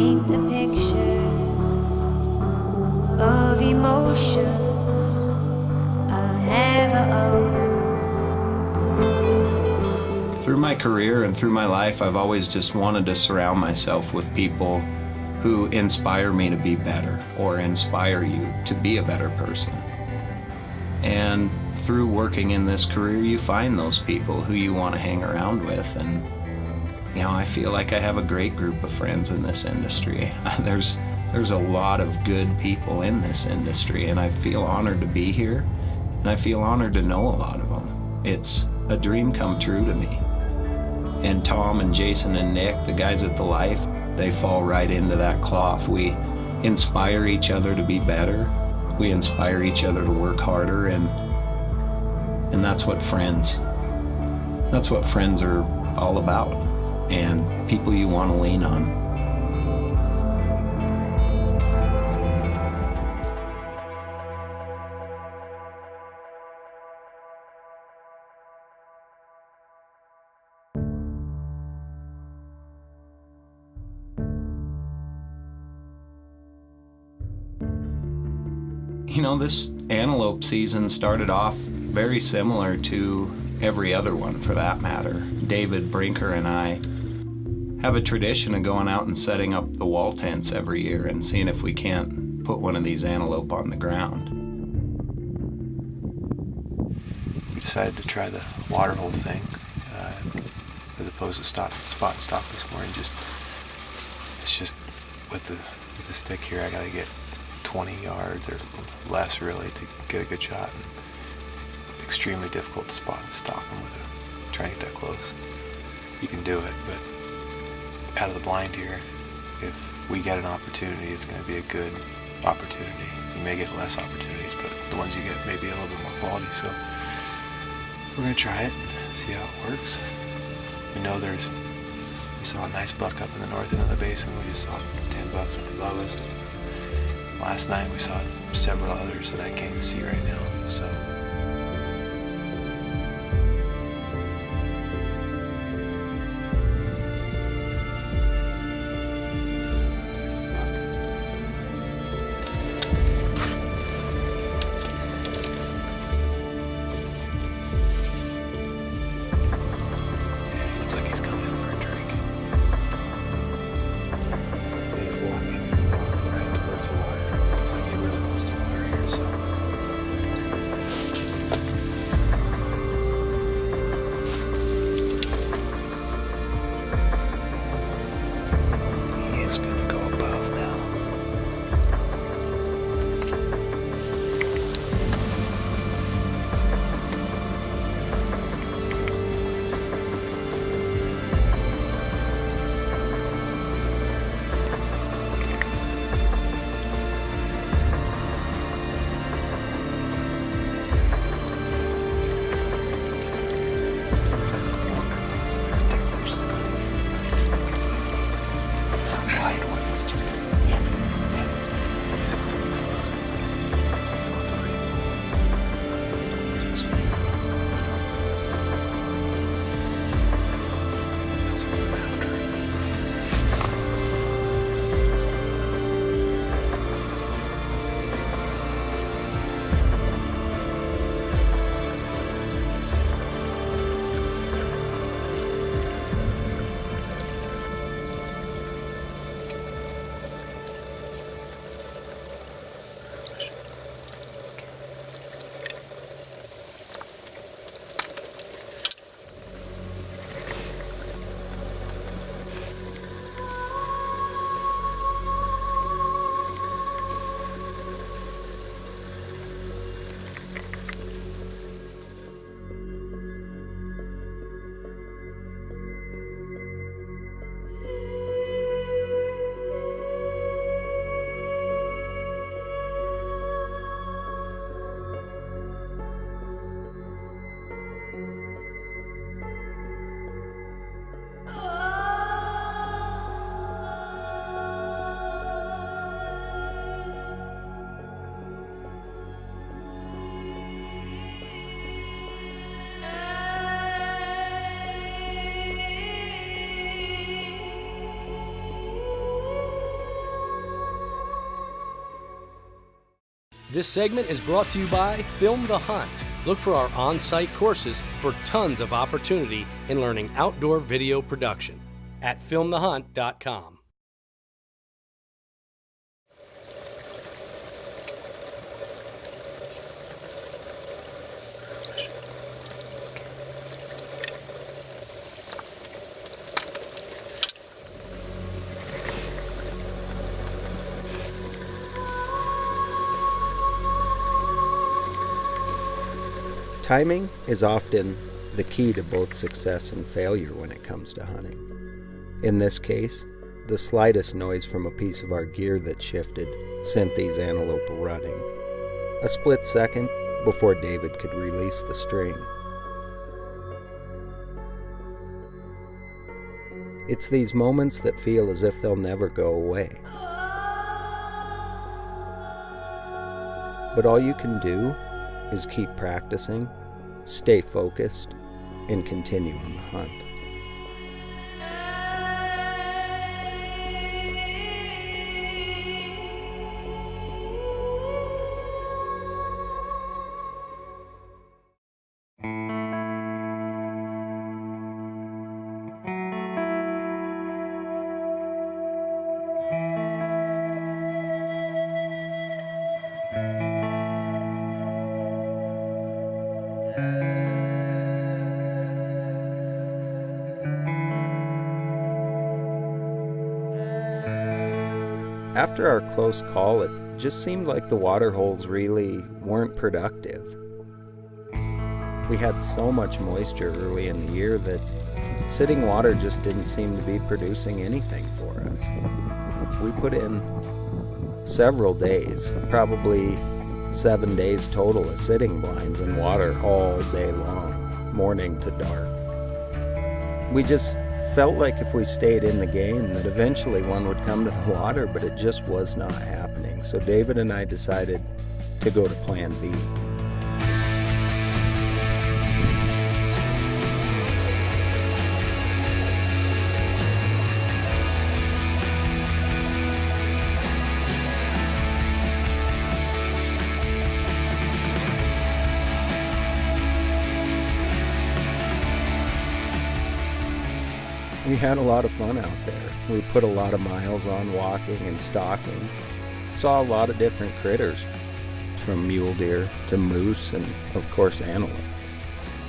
paint the pictures of emotions I'll never own. Through my career and through my life, I've always just wanted to surround myself with people who inspire me to be better or inspire you to be a better person. And through working in this career, you find those people who you want to hang around with. And, you know, I feel like I have a great group of friends in this industry. There's a lot of good people in this industry, and I feel honored to be here, and I feel honored to know a lot of them. It's a dream come true to me. And Tom and Jason and Nick, the guys at The Life, they fall right into that cloth. We inspire each other to be better. We inspire each other to work harder, and that's what friends are all about, and people you want to lean on. You know, this antelope season started off very similar to every other one, for that matter. David Brinker and I have a tradition of going out and setting up the wall tents every year and seeing if we can't put one of these antelope on the ground. We decided to try the water hole thing as opposed to spot and stop this morning. It's just with the stick here, I gotta get 20 yards or less really to get a good shot. And it's extremely difficult to spot and stop them trying to get that close. You can do it, but out of the blind here, if we get an opportunity, it's going to be a good opportunity. You may get less opportunities, but the ones you get may be a little bit more quality. So we're going to try it and see how it works. We know we saw a nice buck up in the north end of the basin. We just saw 10 bucks up above us. Last night we saw several others that I can't see right now, so. There's a buck. Yeah, looks like he's coming in for a drink. He's walking right towards the water. Looks like he really wants to water here, so This segment is brought to you by Film the Hunt. Look for our on-site courses for tons of opportunity in learning outdoor video production at filmthehunt.com. Timing is often the key to both success and failure when it comes to hunting. In this case, the slightest noise from a piece of our gear that shifted sent these antelope running. A split second before David could release the string. It's these moments that feel as if they'll never go away. But all you can do is keep practicing, stay focused, and continue on the hunt. After our close call, it just seemed like the water holes really weren't productive. We had so much moisture early in the year that sitting water just didn't seem to be producing anything for us. We put in several days, probably 7 days total of sitting blinds and water all day long, morning to dark. We just felt like if we stayed in the game that eventually one would come to the water, but it just was not happening. So David and I decided to go to Plan B. We had a lot of fun out there. We put a lot of miles on walking and stalking. Saw a lot of different critters, from mule deer to moose and, of course, antelope.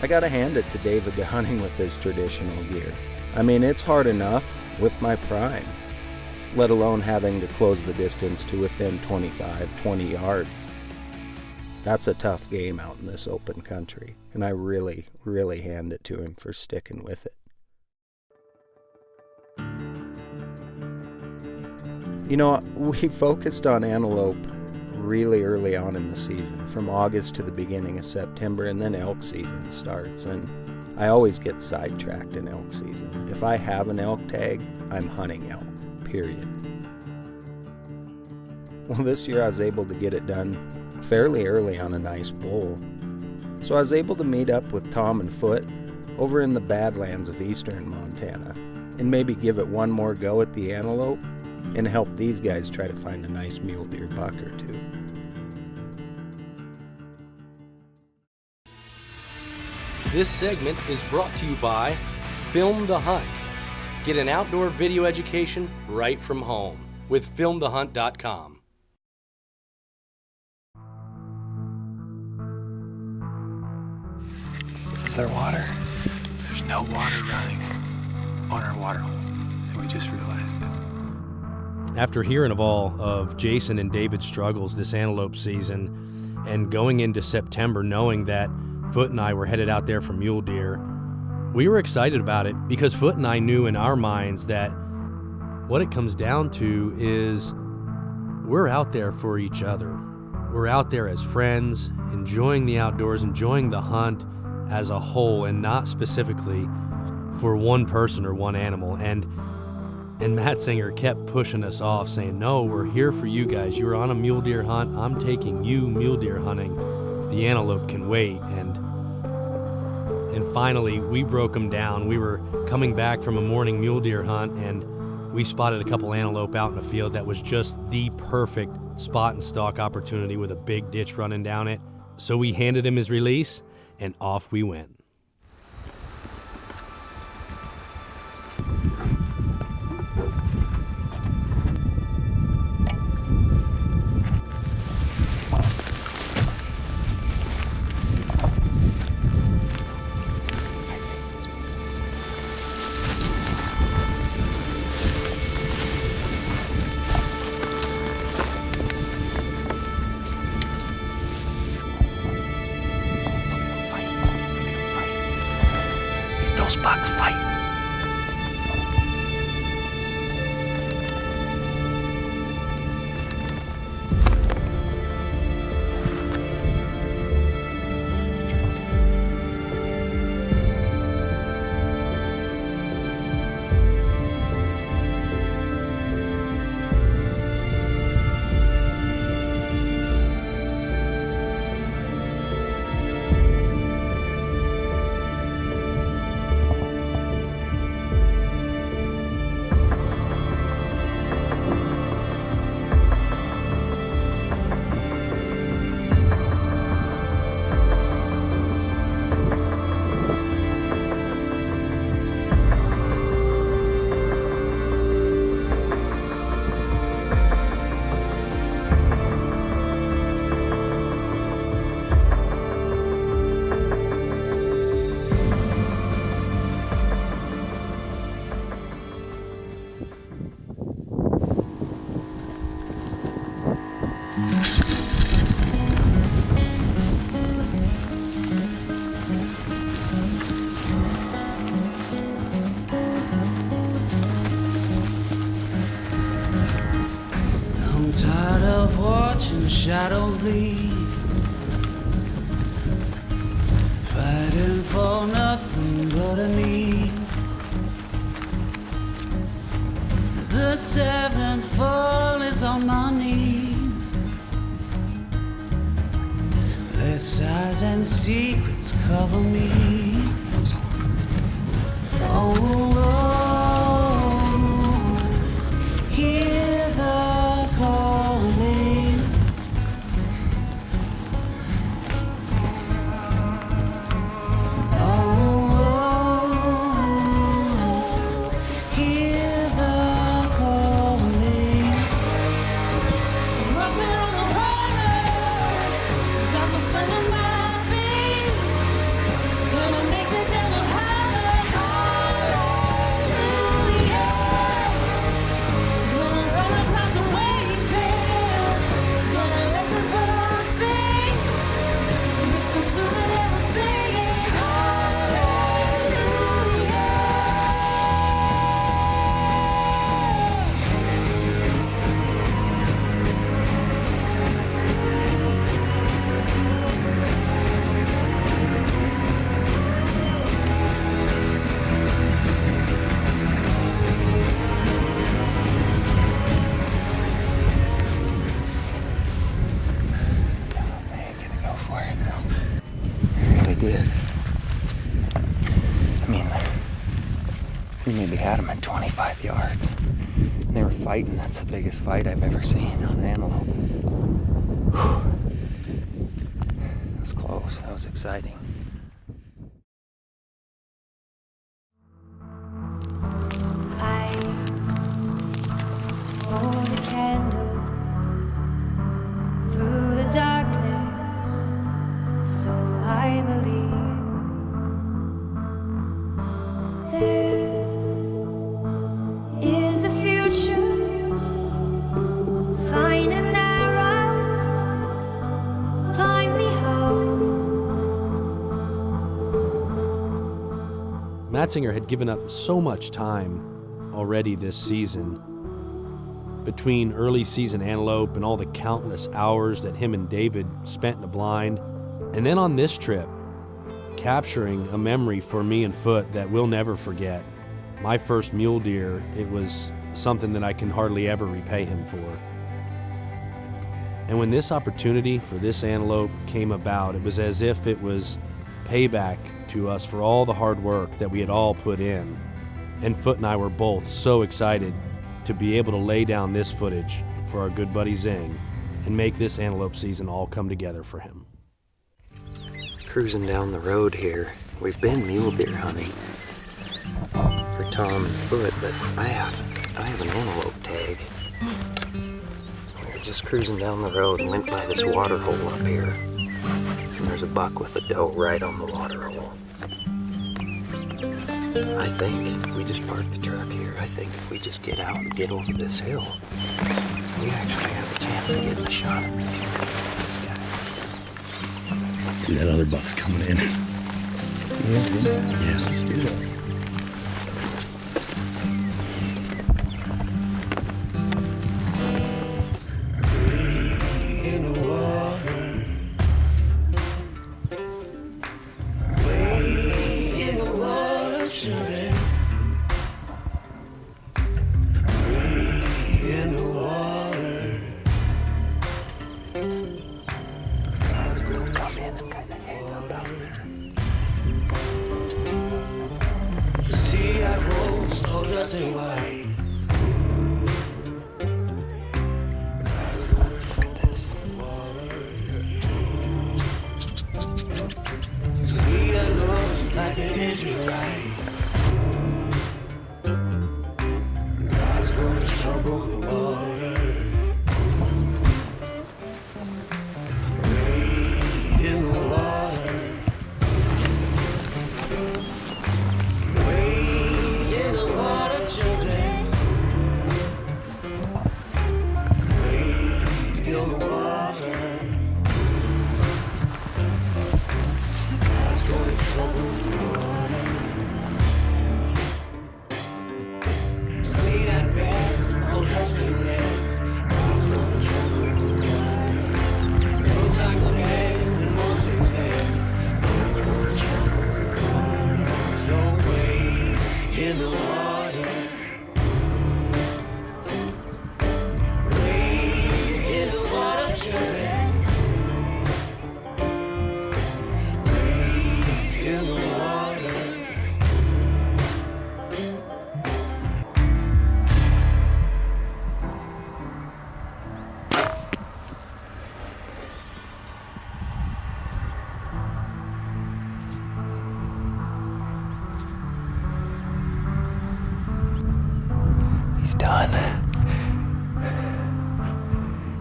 I gotta hand it to David to hunting with his traditional gear. I mean, it's hard enough with my prime, let alone having to close the distance to within 25, 20 yards. That's a tough game out in this open country, and I really, really hand it to him for sticking with it. You know, we focused on antelope really early on in the season, from August to the beginning of September, and then elk season starts, and I always get sidetracked in elk season. If I have an elk tag, I'm hunting elk, period. Well, this year I was able to get it done fairly early on a nice bull, so I was able to meet up with Tom and Foot over in the Badlands of eastern Montana, and maybe give it one more go at the antelope, and help these guys try to find a nice mule deer buck or two. This segment is brought to you by Film the Hunt. Get an outdoor video education right from home with filmthehunt.com. Is there water? There's no water running on our water hole, and we just realized it. After hearing of all of Jason and David's struggles this antelope season, and going into September knowing that Foot and I were headed out there for mule deer, we were excited about it because Foot and I knew in our minds that what it comes down to is we're out there for each other. We're out there as friends, enjoying the outdoors, enjoying the hunt as a whole, and not specifically for one person or one animal. And Matt Singer kept pushing us off, saying, no, we're here for you guys. You're on a mule deer hunt. I'm taking you mule deer hunting. The antelope can wait. And finally, we broke them down. We were coming back from a morning mule deer hunt, and we spotted a couple antelope out in the field that was just the perfect spot and stalk opportunity with a big ditch running down it. So we handed him his release, and off we went. Those bucks fight. I'm tired of watching the shadows bleed, fighting for nothing but a need. The seventh fall is on my knees. Let sighs and secrets cover me. Oh, Lord, hear the calling. Oh, Lord, hear the calling. Walking on the water, top of sun in my feet. Gonna make the devil holler, hallelujah. Gonna run across the waves, yeah. Gonna let the birds sing. Listen to the devil singing, hallelujah. They ain't gonna go for it now. They really did. I mean, we maybe had them at 25 yards. And they were fighting. That's the biggest fight I've ever seen on an antelope. Whew. That was close. That was exciting. I hold a candle through the darkness, so I believe there is a future. Find an arrow, climb me home. Matzinger had given up so much time already this season. Between early season antelope and all the countless hours that him and David spent in the blind, and then on this trip, capturing a memory for me and Foot that we'll never forget. My first mule deer, it was something that I can hardly ever repay him for. And when this opportunity for this antelope came about, it was as if it was payback to us for all the hard work that we had all put in. And Foot and I were both so excited to be able to lay down this footage for our good buddy Zing and make this antelope season all come together for him. Cruising down the road here. We've been mule deer hunting for Tom and Foot, but I have an antelope tag. We were just cruising down the road and went by this water hole up here. And there's a buck with a doe right on the water hole. So I think we just parked the truck here. I think if we just get out and get over this hill, we actually have a chance of getting a shot at this guy. That other buck's coming in. Yeah, let's do this. He's done.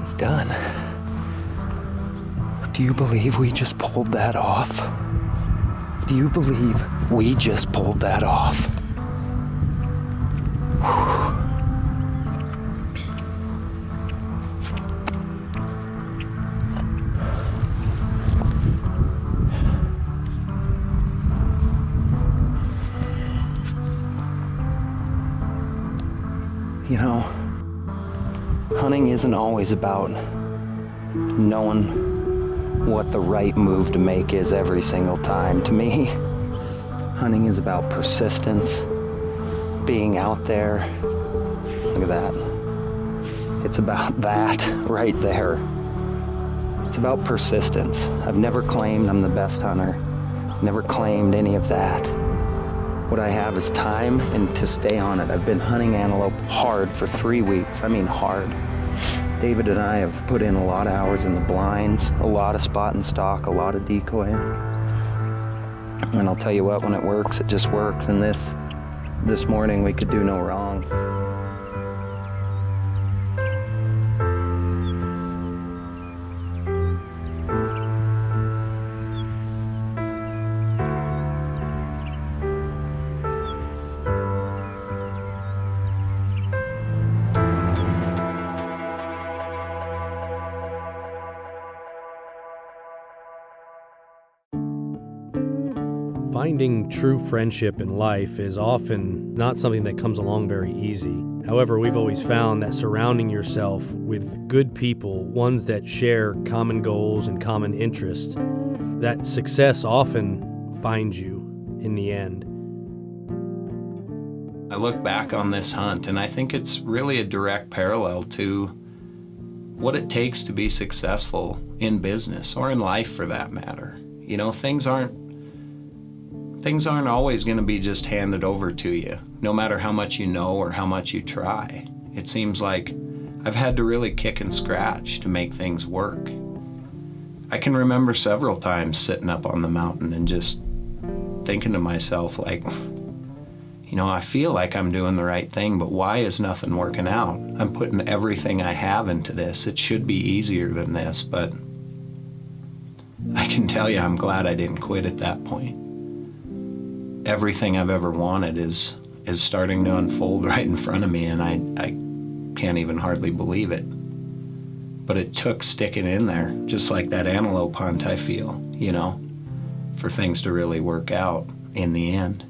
He's done. Do you believe we just pulled that off? Do you believe we just pulled that off? You know, hunting isn't always about knowing what the right move to make is every single time. To me, hunting is about persistence, being out there. Look at that. It's about that right there. It's about persistence. I've never claimed I'm the best hunter. Never claimed any of that. What I have is time and to stay on it. I've been hunting antelope hard for 3 weeks. I mean hard. David and I have put in a lot of hours in the blinds, a lot of spot and stock, a lot of decoying. And I'll tell you what, when it works, it just works. And this morning we could do no wrong. Finding true friendship in life is often not something that comes along very easy. However, we've always found that surrounding yourself with good people, ones that share common goals and common interests, that success often finds you in the end. I look back on this hunt and I think it's really a direct parallel to what it takes to be successful in business or in life for that matter. You know, things aren't always going to be just handed over to you, no matter how much you know or how much you try. It seems like I've had to really kick and scratch to make things work. I can remember several times sitting up on the mountain and just thinking to myself, like, you know, I feel like I'm doing the right thing, but why is nothing working out? I'm putting everything I have into this. It should be easier than this, but I can tell you I'm glad I didn't quit at that point. Everything I've ever wanted is starting to unfold right in front of me, and I can't even hardly believe it. But it took sticking in there, just like that antelope hunt, I feel, you know, for things to really work out in the end.